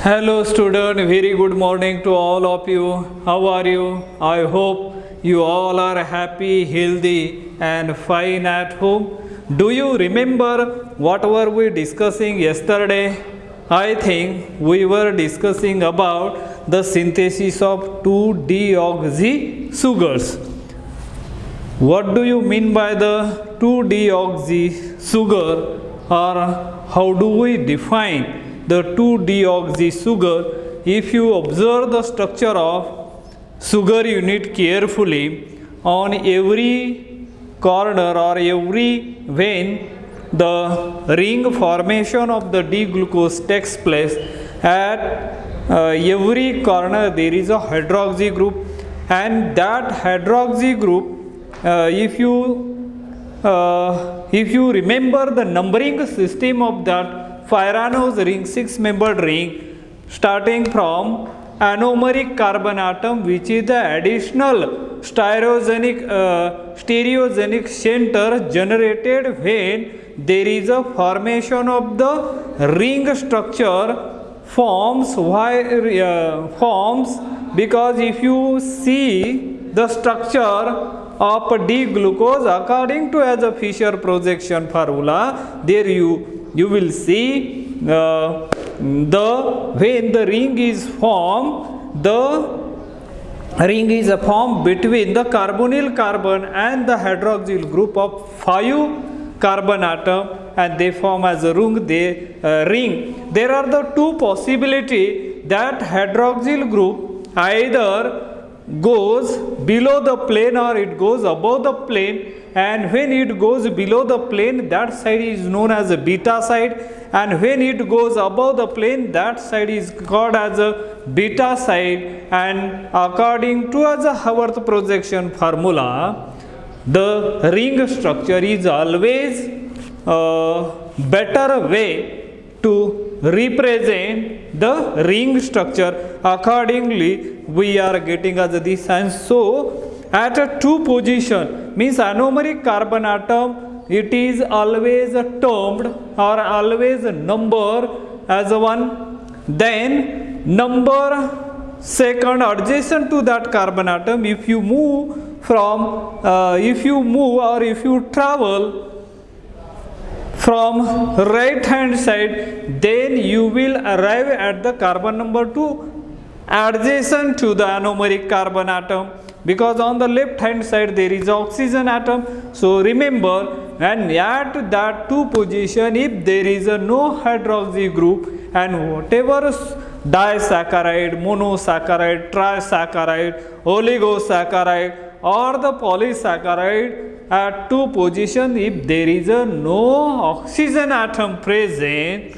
Hello student, very good morning to all of you. How are you? I hope you all are happy, healthy and fine at home. Do you remember what were we discussing yesterday? I think we were discussing about the synthesis of 2-deoxy sugars. What do you mean by the 2-deoxy sugar, or how do we define the 2-deoxy sugar? If you observe the structure of sugar unit carefully, on every corner or every vein the ring formation of the D-glucose takes place. At every corner there is a hydroxy group, and that hydroxy group, if you remember the numbering system of that Firano's ring, 6-membered ring, starting from anomeric carbon atom, which is the additional stereogenic center generated when there is a formation of the ring structure forms. Because if you see the structure of D-glucose according to as a Fischer projection formula, there you will see when the ring is formed, the ring is formed between the carbonyl carbon and the hydroxyl group of 5 carbon atom, and they form as a ring. There are the two possibilities that hydroxyl group either goes below the plane or it goes above the plane, and when it goes below the plane, that side is known as a beta side, and when it goes above the plane, that side is called as a beta side. And according to as a Haworth projection formula, the ring structure is always a better way to represent the ring structure. Accordingly, we are getting as this, and so at a 2 position means anomeric carbon atom, it is always termed or always number as a 1. Then number second adjacent to that carbon atom, if you move or if you travel from right hand side, then you will arrive at the carbon number 2 adjacent to the anomeric carbon atom, because on the left hand side there is oxygen atom. So remember, and at that 2 position, if there is a no hydroxy group, and whatever disaccharide, monosaccharide, trisaccharide, oligosaccharide or the polysaccharide, at 2 position, if there is a no oxygen atom present,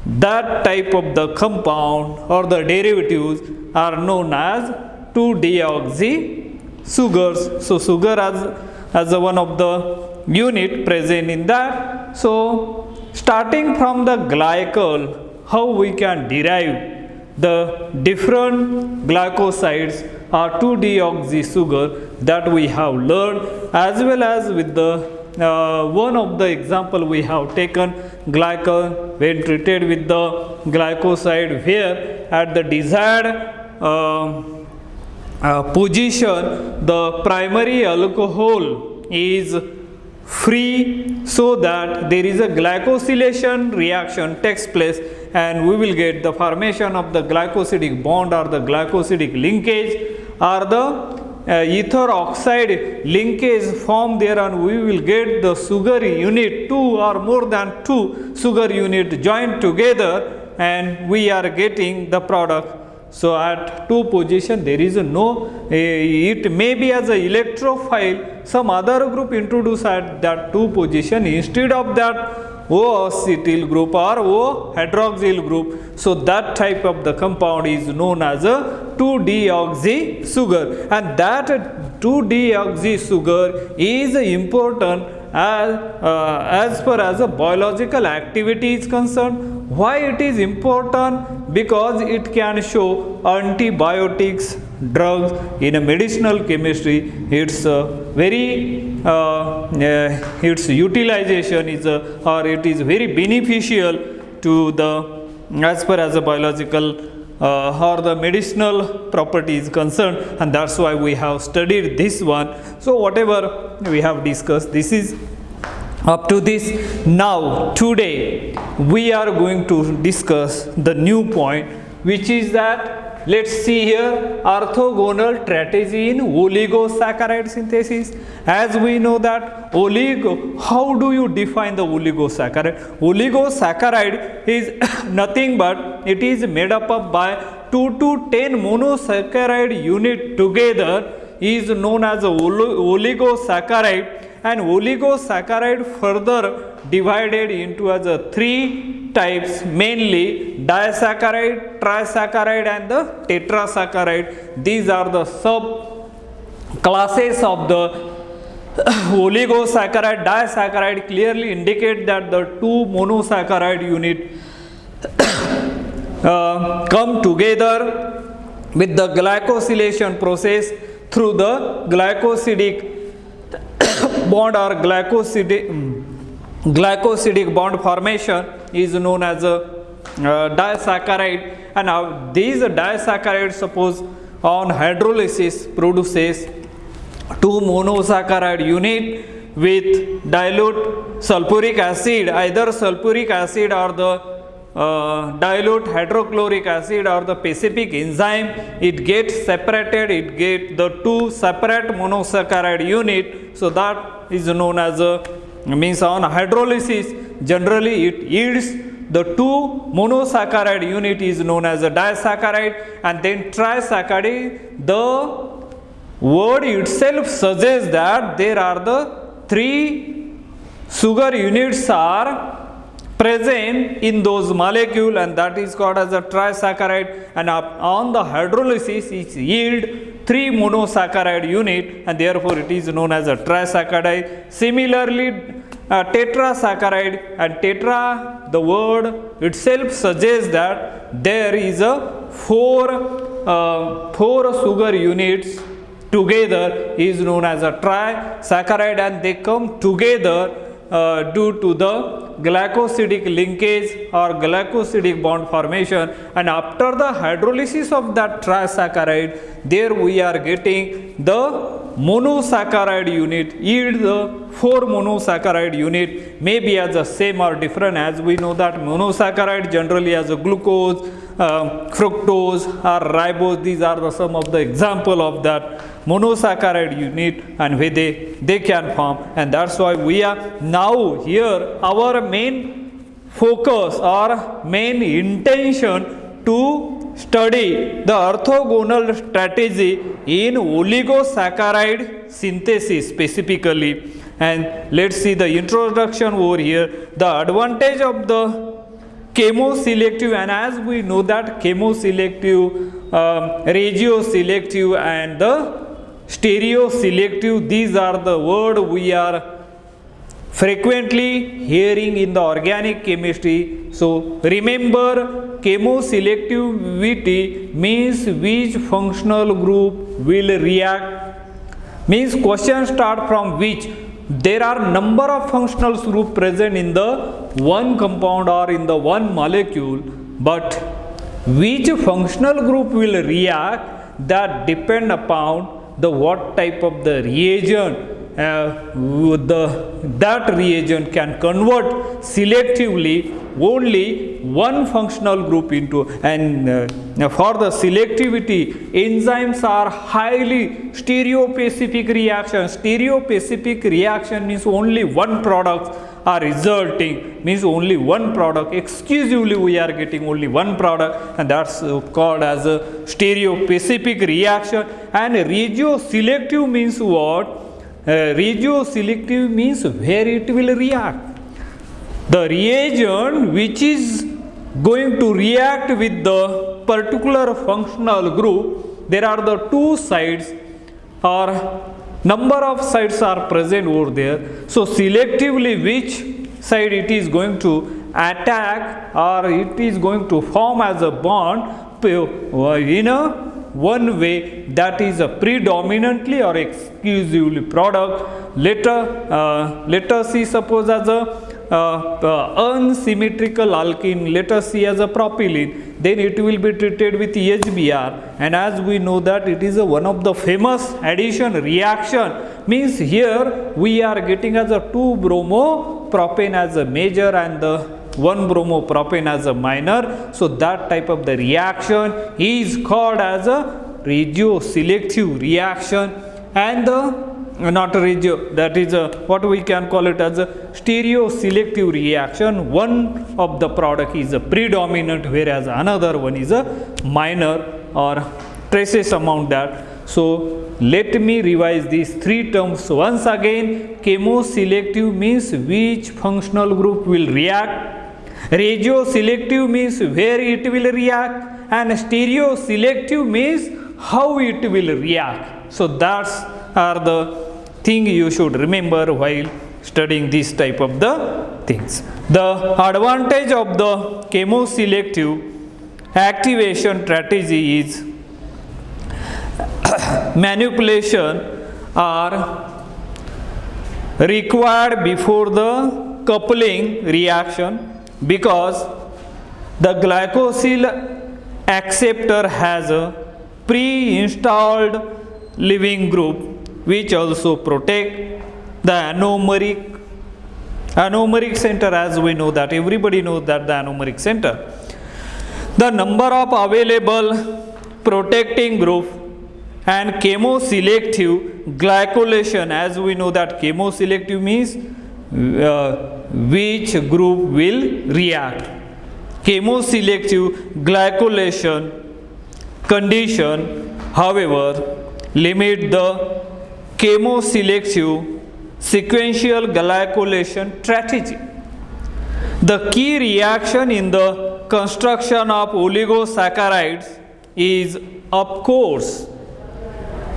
that type of the compound or the derivatives are known as 2-deoxy sugars. So sugar as one of the unit present in that. So starting from the glycol, how we can derive the different glycosides or 2-deoxy sugar, that we have learned, as well as with the one of the example we have taken glycol when treated with the glycoside, where at the desired position the primary alcohol is free, so that there is a glycosylation reaction takes place, and we will get the formation of the glycosidic bond or the glycosidic linkage, or the ether oxide linkage formed there, and we will get the sugar unit, 2 or more than 2 sugar unit joined together, and we are getting the product. So at 2 position there is no, it may be as a electrophile, some other group introduced at that 2 position instead of that O acetyl group or O hydroxyl group. So that type of the compound is known as a 2-deoxy sugar, and that 2-deoxy sugar is important as far as a biological activity is concerned. Why it is important? Because it can show antibiotics, drugs in a medicinal chemistry. It's its utilization is or it is very beneficial to the as far as the biological or the medicinal property is concerned, and that's why we have studied this one. So whatever we have discussed, this is up to this. Now today we are going to discuss the new point, which is that, let's see here, orthogonal strategy in oligosaccharide synthesis. As we know that how do you define the oligosaccharide? Oligosaccharide is nothing but it is made up of by 2 to 10 monosaccharide unit together is known as a oligosaccharide, and oligosaccharide further divided into as a 3 types, mainly disaccharide, trisaccharide and the tetrasaccharide. These are the sub classes of the oligosaccharide. Disaccharide clearly indicate that the 2 monosaccharide unit come together with the glycosylation process through the glycosidic bond or glycosidic bond formation is known as a disaccharide. And now these disaccharides, suppose on hydrolysis, produces 2 monosaccharide unit with dilute sulfuric acid, either sulfuric acid or the dilute hydrochloric acid or the specific enzyme. It gets separated, it get the 2 separate monosaccharide unit. So that is known as a, means on hydrolysis generally it yields the 2 monosaccharide unit is known as a disaccharide. And then trisaccharide, the word itself suggests that there are the 3 sugar units are present in those molecule, and that is called as a trisaccharide. And on the hydrolysis it yield 3 monosaccharide unit, and therefore it is known as a trisaccharide. Similarly tetrasaccharide, and tetra, the word itself suggests that there is a 4 sugar units together is known as a trisaccharide, and they come together due to the glycosidic linkage or glycosidic bond formation. And after the hydrolysis of that trisaccharide, there we are getting the monosaccharide unit, yield the 4 monosaccharide unit, maybe as the same or different. As we know that monosaccharide generally as a glucose, fructose or ribose, these are the some of the example of that monosaccharide unit, and where they can form. And that's why we are now here, our main focus or main intention to study the orthogonal strategy in oligosaccharide synthesis specifically. And let's see the introduction over here. The advantage of the chemoselective, and as we know that chemoselective, regioselective and the stereoselective, these are the word we are frequently hearing in the organic chemistry. So remember, chemoselectivity means which functional group will react, means question start from which. There are number of functional groups present in the one compound or in the one molecule, but which functional group will react, that depend upon the what type of the reagent that reagent can convert selectively only one functional group into. And for the selectivity, enzymes are highly stereospecific reaction. Stereospecific reaction means only one product are resulting, means only one product, exclusively we are getting only one product, and that's called as a stereospecific reaction. And regioselective means what? Regioselective means where it will react. The reagent which is going to react with the particular functional group, there are the 2 sides or number of sides are present over there. So selectively which side it is going to attack or it is going to form as a bond in a one way, that is a predominantly or exclusively product. Let us see, suppose as a unsymmetrical alkene, let us see as a propylene, then it will be treated with HBr, and as we know that it is one of the famous addition reaction, means here we are getting as a 2-bromopropane as a major and the 1-bromopropane as a minor. So that type of the reaction is called as a regioselective reaction, and the not regio, that is what we can call it as a stereoselective reaction. One of the product is a predominant, whereas another one is a minor or traces amount that. So let me revise these three terms once again. Chemoselective means which functional group will react, regioselective means where it will react, and stereoselective means how it will react. So that's are the thing you should remember while studying this type of the things. The advantage of the chemoselective activation strategy is manipulation are required before the coupling reaction, because the glycosyl acceptor has a pre-installed leaving group which also protect the anomeric center. As we know that everybody knows that the anomeric center, the number of available protecting group, and chemoselective glycolation, as we know that chemoselective means which group will react. Chemoselective glycolation condition, however, limit the chemoselective sequential glycolation strategy. The key reaction in the construction of oligosaccharides is, of course,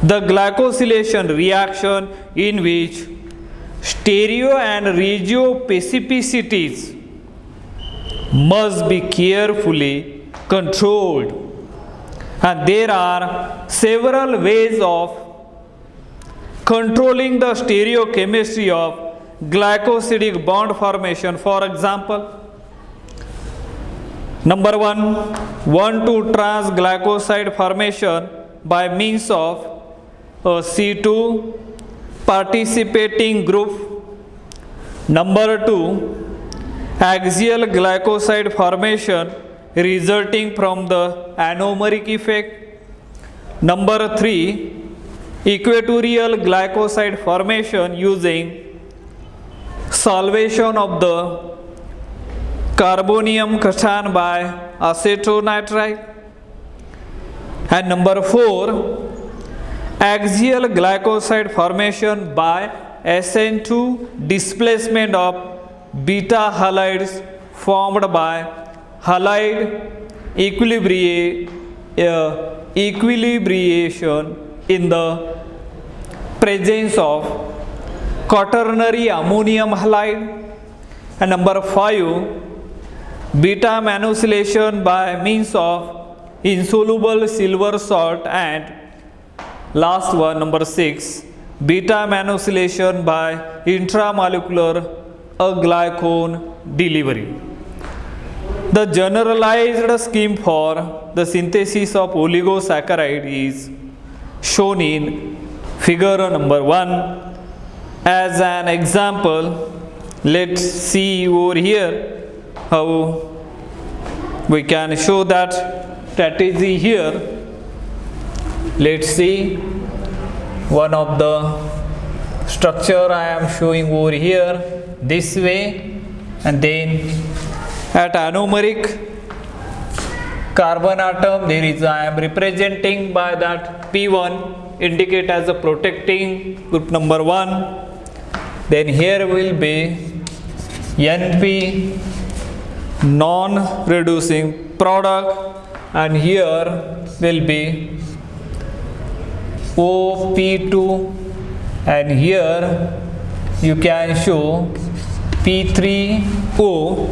the glycosylation reaction, in which stereo and regio specificities must be carefully controlled, and there are several ways of controlling the stereochemistry of glycosidic bond formation. For example, number 1,2 transglycoside formation by means of a C2 participating group. Number 2, axial glycoside formation resulting from the anomeric effect. Number 3, equatorial glycoside formation using solvation of the carbonium cation by acetonitrile. And number 4, axial glycoside formation by SN2 displacement of beta halides formed by halide equilibration in the presence of quaternary ammonium halide. And number 5, beta manosylation by means of insoluble silver salt. And last one, number 6, beta manosylation by intramolecular aglycone delivery. The generalized scheme for the synthesis of oligosaccharide is shown in figure number 1. As an example, let's see over here how we can show that strategy here. Let's see one of the structure I am showing over here this way, and then at anomeric carbon atom there is, I am representing by that P1 indicate as a protecting group number 1. Then here will be NP non-reducing product, and here will be OP2, and here you can show P3O,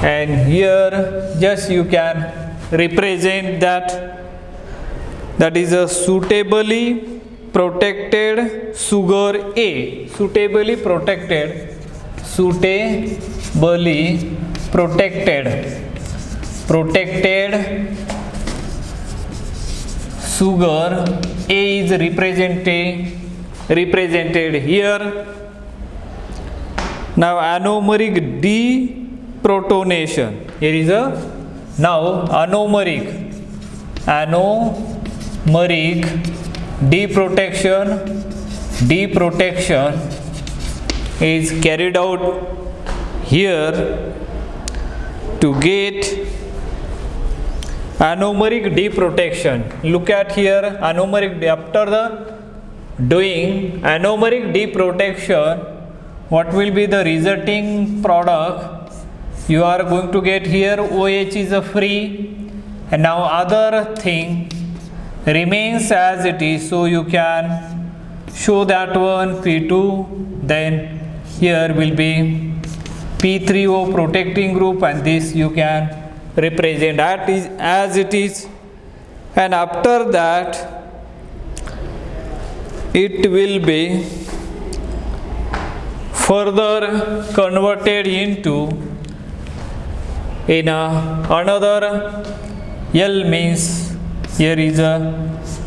and here just you can represent that is a suitably protected sugar A, suitably protected suitably protected sugar A is represented here. Now anomeric deprotonation, here is a now anomeric deprotection is carried out here to get anomeric deprotection. Look at here, anomeric, after the doing anomeric deprotection, what will be the resulting product? You are going to get here OH is a free, and now other thing remains as it is, so you can show that one P2, then here will be P3O protecting group, and this you can represent as it is, and after that it will be further converted into another L, means here is a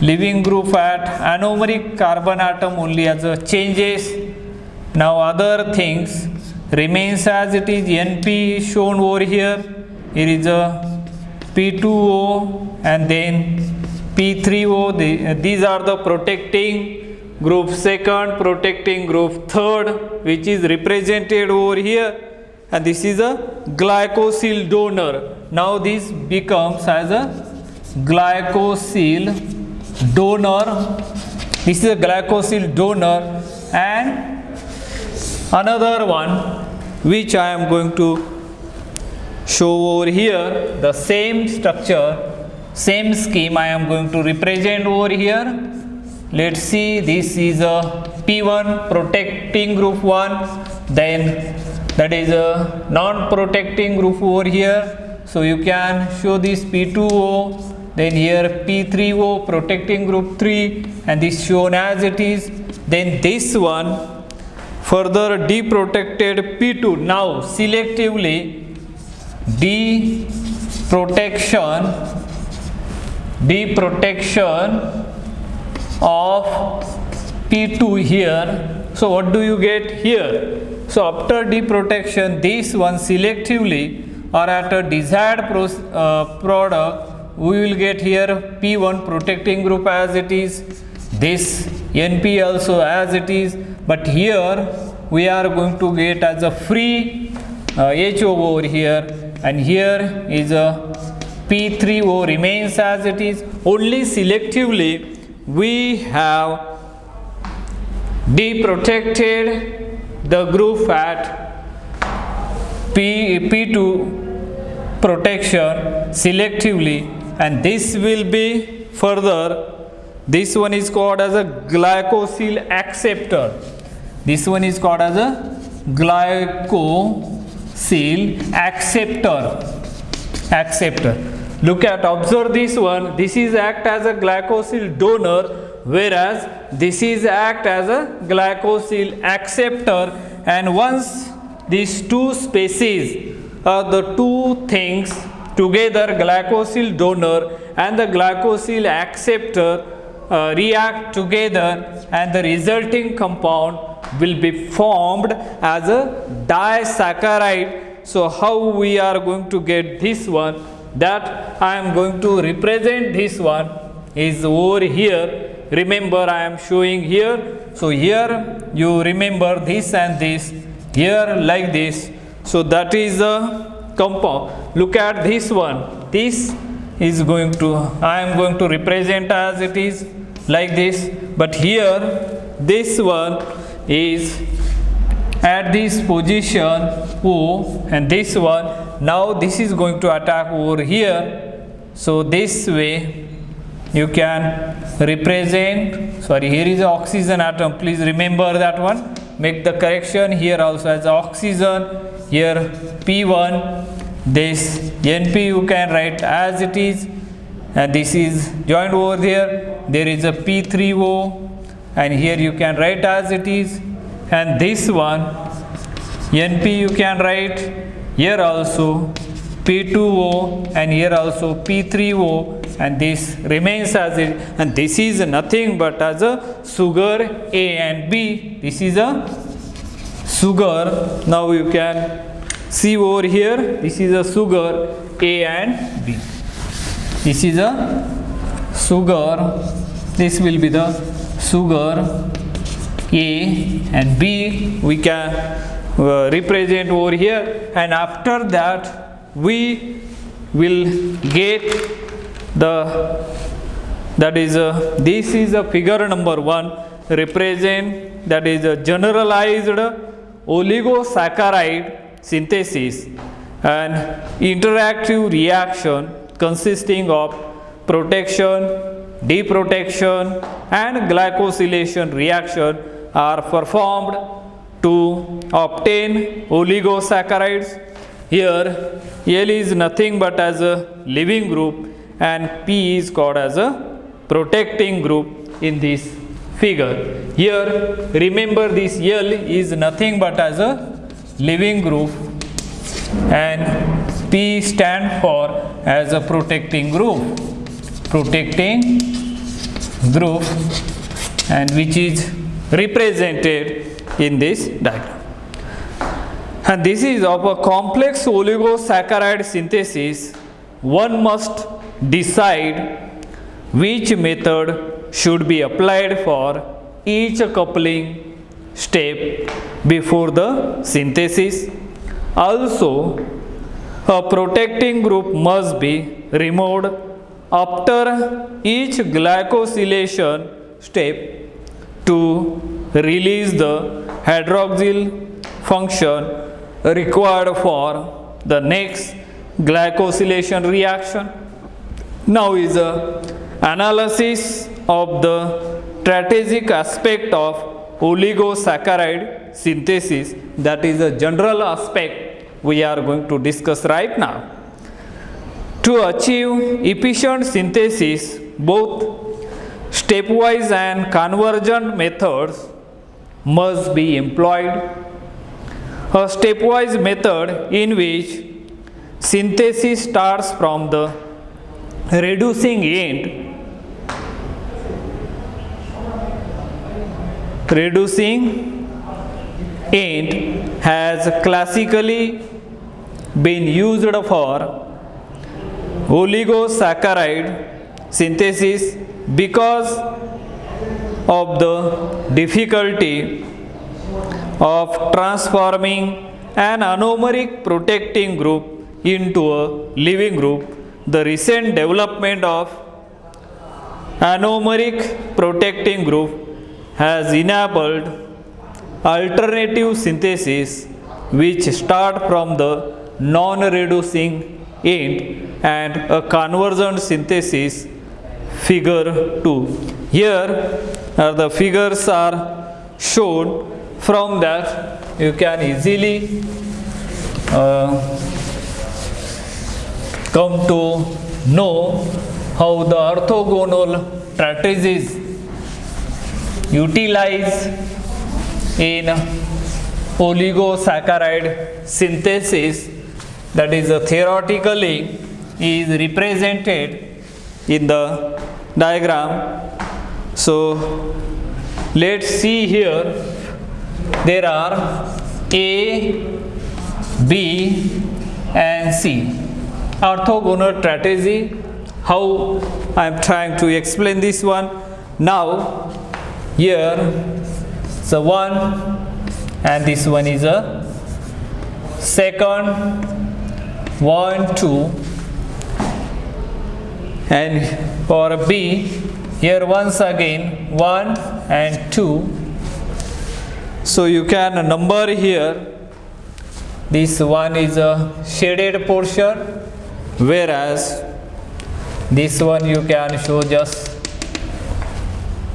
leaving group at anomeric carbon atom only as a changes. Now other things remains as it is. NP is shown over here. Here is a P2O and then P3O. These are the protecting group second, protecting group third, which is represented over here, and this is a glycosyl donor. Now this becomes as a glycosyl donor. This is a glycosyl donor, and another one which I am going to show over here, the same structure, same scheme I am going to represent over here. Let's see, this is a P1 protecting group 1, then that is a non-protecting group over here, so you can show this P2O, then here P3O protecting group 3, and this shown as it is. Then this one further deprotected P2. Now selectively deprotection of P2 here. So what do you get here? So after deprotection, this one selectively or at a desired product, we will get here P1 protecting group as it is, this NP also as it is, but here we are going to get as a free HO over here, and here is a P3O remains as it is. Only selectively we have deprotected the group at P2 protection selectively, and this will be further, this one is called as a glycosyl acceptor. This one is called as a glycosyl acceptor. Look at, observe this one, this is act as a glycosyl donor, whereas this is act as a glycosyl acceptor, and once these two species, the two things together, glycosyl donor and the glycosyl acceptor react together, and the resulting compound will be formed as a disaccharide. So how we are going to get this one? That I am going to represent this one is over here. Remember, I am showing here. So here you remember this and this, here like this. So that is a compound. Look at this one. This is going to, I am going to represent as it is like this. But here this one is at this position O, and this one, now this is going to attack over here. So this way you can represent, sorry, here is the oxygen atom, please remember that one, make the correction. Here also as oxygen, here P1, this NP you can write as it is, and this is joined over there. There is a P3O, and here you can write as it is, and this one NP you can write here also P2O, and here also P3O, and this remains as it, and this is nothing but as a sugar A and B. This is a sugar. Now you can see over here, this is a sugar A and B. This is a sugar, this will be the sugar A, and B we can represent over here, and after that we will get the, that is this is a figure number 1 represent, that is a generalized oligosaccharide synthesis, and interactive reaction consisting of protection, deprotection and glycosylation reaction are performed to obtain oligosaccharides. Here L is nothing but as a leaving group, and P is called as a protecting group in this figure. Here remember, this L is nothing but as a leaving group, and P stand for as a protecting group, and which is represented in this diagram. And this is of a complex oligosaccharide synthesis. One must decide which method should be applied for each coupling step before the synthesis. Also, a protecting group must be removed after each glycosylation step to release the hydroxyl function required for the next glycosylation reaction. Now is a analysis of the strategic aspect of oligosaccharide synthesis, that is a general aspect we are going to discuss right now. To achieve efficient synthesis, both stepwise and convergent methods must be employed. A stepwise method in which synthesis starts from the reducing end, has classically been used for oligosaccharide synthesis because of the difficulty of transforming an anomeric protecting group into a leaving group. The recent development of anomeric protecting group has enabled alternative synthesis which start from the non-reducing end and a convergent synthesis. Figure 2. Here the figures are shown. From that you can easily come to know how the orthogonal strategies utilized in oligosaccharide synthesis, that is theoretically is represented in the diagram. So let's see here. There are A, B and C. Orthogonal strategy, how I am trying to explain this one. Now here the one, and this one is a second, 1, 2, and for B here once again 1 and 2. So you can number here. This one is a shaded portion, whereas this one you can show just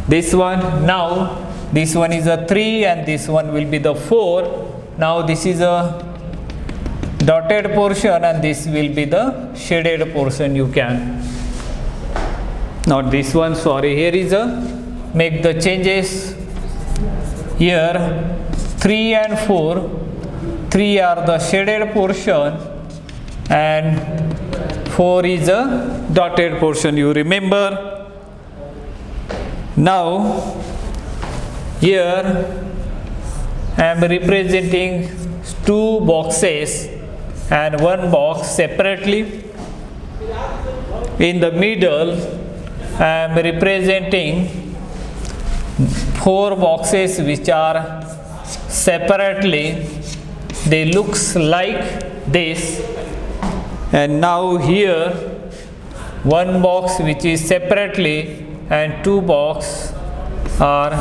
this one. Now this one is a 3 and this one will be the 4. Now this is a dotted portion and this will be the shaded portion. You can not this one, sorry, here is a make the changes. Here 3 and 4 3 are the shaded portion and 4 is a dotted portion, you remember. Now here I am representing 2 boxes and 1 box separately. In the middle I am representing 4 boxes which are separately. They looks like this. And now here 1 box which is separately and 2 box are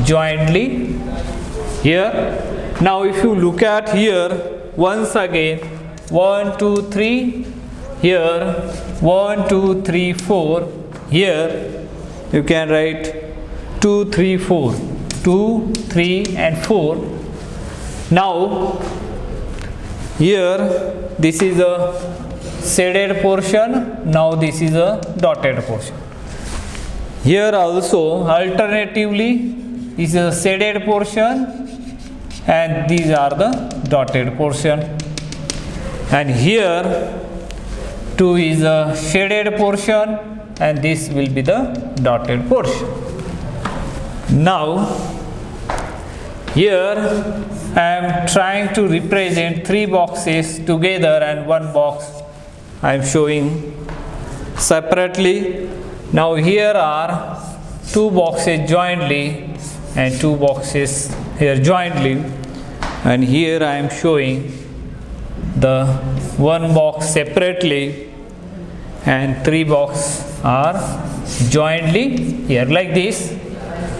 jointly here. Now if you look at here once again, 1 2 3 here, 1 2 3 4 here, you can write 2 3 4, 2 3 and 4. Now here this is a shaded portion, now this is a dotted portion. Here also alternatively this is a shaded portion and these are the dotted portion. And here 2 is a shaded portion and this will be the dotted portion. Now here I am trying to represent 3 boxes together and 1 box I am showing separately. Now here are 2 boxes jointly and 2 boxes here jointly, and here I am showing the 1 box separately and 3 boxes are jointly here like this.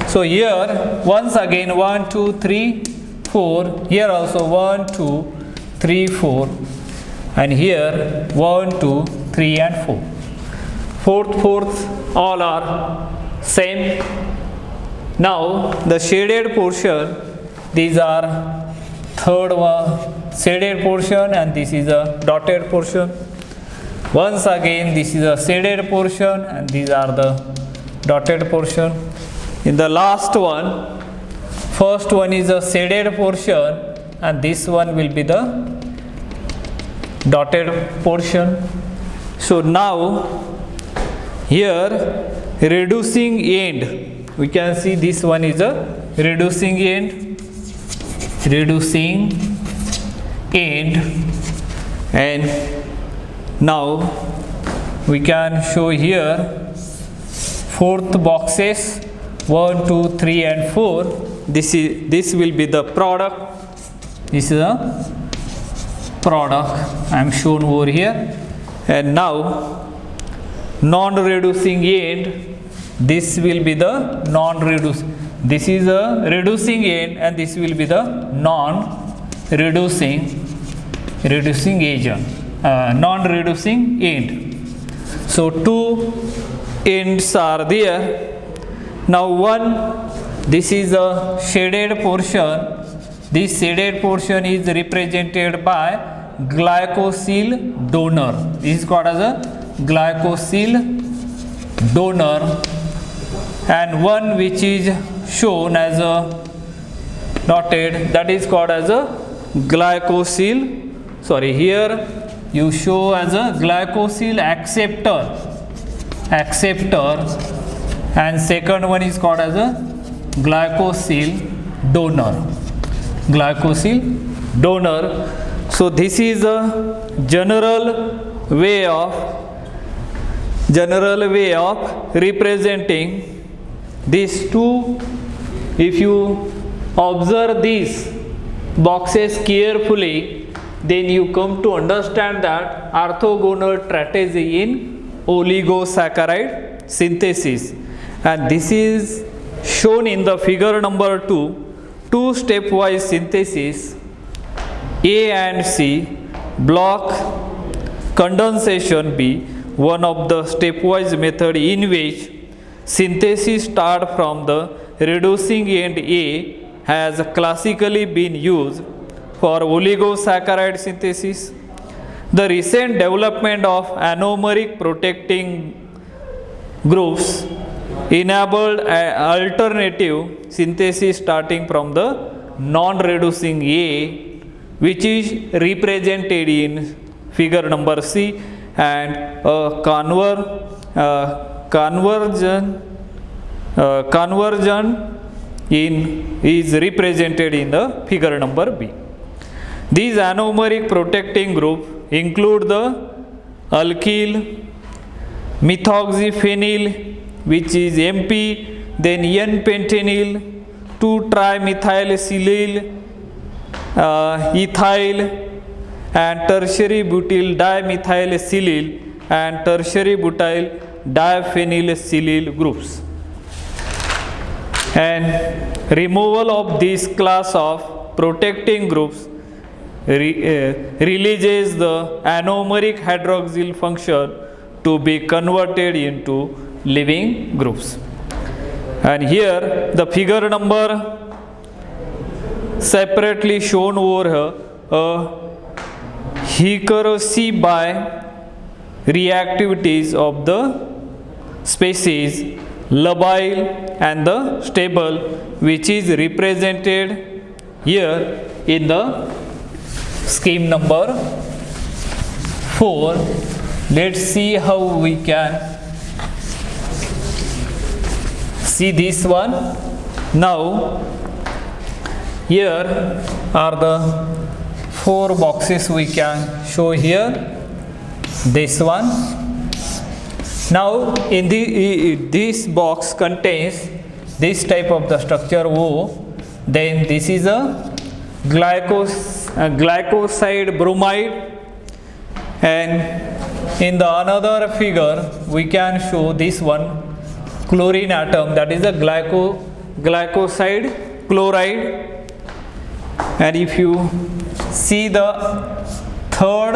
So here once again 1 2 3 4, here also 1 2 3 4 and here 1 2 3 and 4. Fourth all are same. Now the shaded portion, these are third one shaded portion and this is a dotted portion. Once again this is a shaded portion and these are the dotted portion. In the last one, first one is a shaded portion and this one will be the dotted portion. So now here reducing end, we can see this one is a reducing end, and now we can show here 4th boxes 1 2 3 and 4. This will be the product. This is a product I am shown over here. And now non-reducing end, this will be the non-reducing. This is a reducing end and this will be the non-reducing agent, non-reducing end. So 2 ends are there. Now this is a shaded portion. This shaded portion is represented by glycosyl donor. This is called as a glycosyl donor, and one which is shown as a dotted, that is called as a glycosyl. Here you show as a glycosyl acceptor, and second one is called as a glycosyl donor. So this is a general way of representing these 2. If you observe these boxes carefully, then you come to understand that orthogonal strategy in oligosaccharide synthesis, and this is shown in the figure number 2. 2 stepwise synthesis A and C, block condensation B, one of the stepwise method in which synthesis start from the reducing end A has classically been used for oligosaccharide synthesis. The recent development of anomeric protecting groups enabled alternative synthesis starting from the non-reducing A which is represented in figure number C, and a conversion is represented in the figure number B. These anomeric protecting groups include the alkyl, methoxyphenyl, which is MP, then N-pentenyl, 2-trimethylsilyl, ethyl, and tertiary butyl dimethylsilyl and tertiary butyl diphenylsilyl groups. And removal of this class of protecting groups releases the anomeric hydroxyl function to be converted into living groups. And here the figure number separately shown over here, Hikarosi by reactivities of the species labile and the stable, which is represented here in the scheme number 4. Let's see how we can see this one. Now here are the 4 boxes we can show here. This one. Now in this box contains this type of the structure O. Then this is a glycoside bromide, and in the another figure we can show this one chlorine atom, that is a glycoside chloride. And if you see the third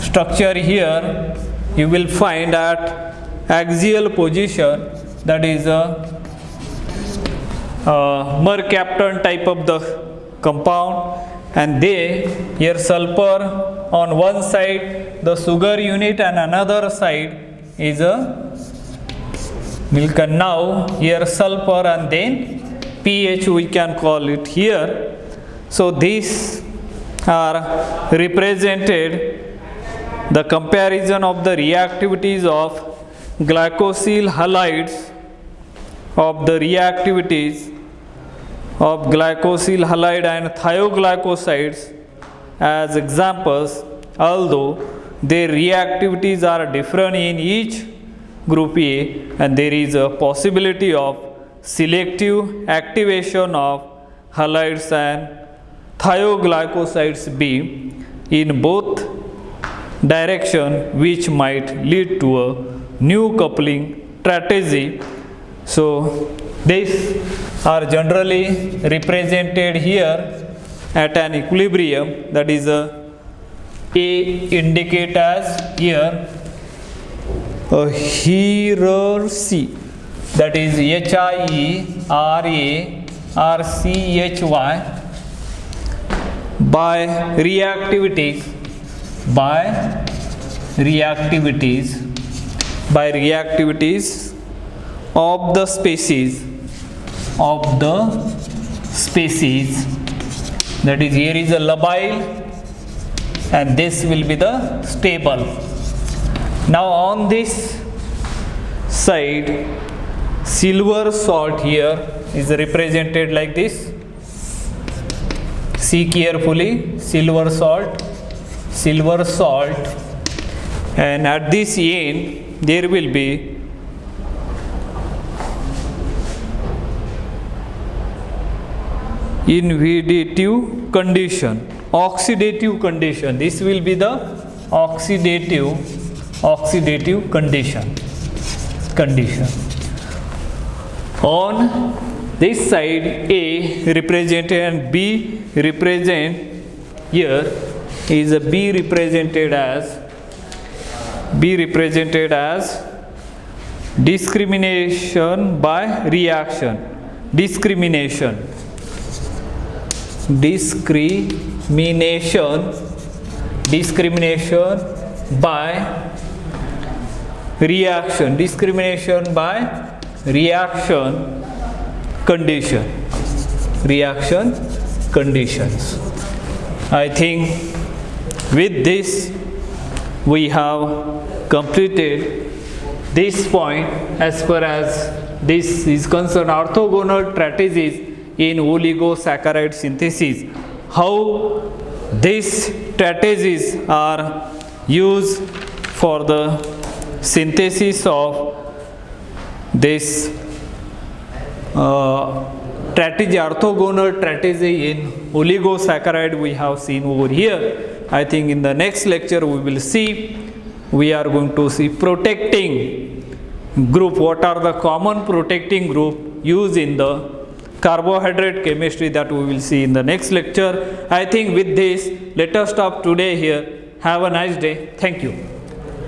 structure here, you will find at axial position, that is a mercaptan type of the compound, and they here sulfur on one side, the sugar unit, and another side is a milk. And now here sulfur and then pH we can call it here. So these are represented the comparison of the reactivities of glycosyl halides, of the reactivities of glycosyl halide and thioglycosides as examples, although their reactivities are different in each group A, and there is a possibility of selective activation of halides and thioglycosides B in both direction, which might lead to a new coupling strategy. So these are generally represented here at an equilibrium, that is a indicate as here a hierarchy, that is HIERARCHY by reactivities of the species, that is here is a labile and this will be the stable. Now on this side, silver salt here is represented like this. See carefully, silver salt, and at this end there will be oxidative condition. This will be the oxidative condition. On this side, A represented and B represent here is a B represented as discrimination by reaction. Discrimination by reaction conditions. I think with this we have completed this point as far as this is concerned, orthogonal strategies in oligosaccharide synthesis. How these strategies are used for the synthesis of this strategy, orthogonal strategy in oligosaccharide we have seen over here. I think in the next lecture we are going to see protecting group. What are the common protecting group used in the carbohydrate chemistry, that we will see in the next lecture. I think with this, let us stop today here. Have a nice day. Thank you.